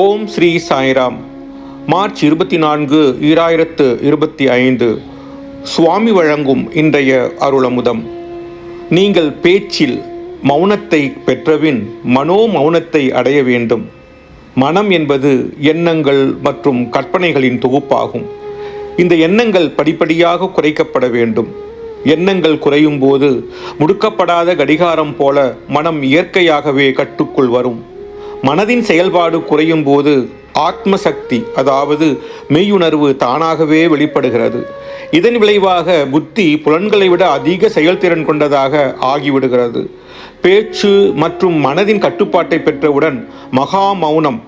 ஓம் Sri Sairam. March 24, 2025 சுவாமி வழங்கும் இன்றைய அருளமுதம். நீங்கள் பேச்சில் மௌனத்தை பெற்றபின் மனோ மௌனத்தை அடைய வேண்டும். மனம் என்பது எண்ணங்கள் மற்றும் கற்பனைகளின் தொகுப்பாகும். இந்த எண்ணங்கள் படிப்படியாக குறைக்கப்பட வேண்டும். எண்ணங்கள் குறையும் போது முடுக்கப்படாத கடிகாரம் போல மனம் இயற்கையாகவே கட்டுக்குள் வரும். மனதின் செயல்பாடு குறையும் போது ஆத்ம சக்தி, அதாவது மெய்யுணர்வு தானாகவே வெளிப்படுகிறது. இதன் விளைவாக புத்தி புலன்களை விட அதிக செயல்திறன் கொண்டதாக ஆகிவிடுகிறது. பேச்சு மற்றும் மனதின் கட்டுப்பாட்டை பெற்றவுடன் மகா மௌனம்,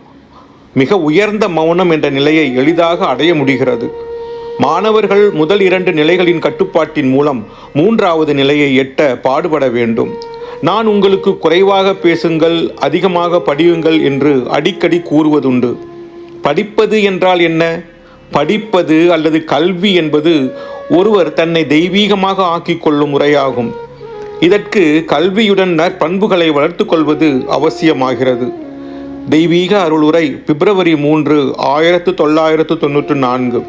மிக உயர்ந்த மௌனம் என்ற நிலையை எளிதாக அடைய முடிகிறது. மாணவர்கள் முதல் 2 நிலைகளின் கட்டுப்பாட்டின் மூலம் 3வது நிலையை எட்ட பாடுபட வேண்டும். நான் உங்களுக்கு குறைவாக பேசுங்கள், அதிகமாக படியுங்கள் என்று அடிக்கடி கூறுவதுண்டு. படிப்பது என்றால் என்ன? படிப்பது அல்லது கல்வி என்பது ஒருவர் தன்னை தெய்வீகமாக ஆக்கிக் கொள்ளும் முறையாகும். இதற்கு கல்வியுடன் நற்பண்புகளை வளர்த்து கொள்வது அவசியமாகிறது. தெய்வீக அருளுரை, பிப்ரவரி 3, 1994.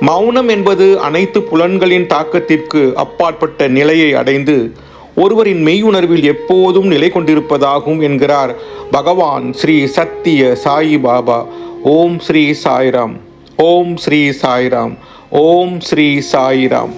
மௌனம் என்பது அனைத்து புலன்களின் தாக்கத்திற்கு அப்பாற்பட்ட நிலையை அடைந்து ஒருவரின் மெய்யுணர்வில் எப்போதும் நிலை கொண்டிருப்பதாகும் என்கிறார் பகவான் ஸ்ரீ சத்திய சாயி பாபா. ஓம் ஸ்ரீ சாய்ராம். ஓம் ஸ்ரீ சாய்ராம். ஓம் ஸ்ரீ சாய்ராம்.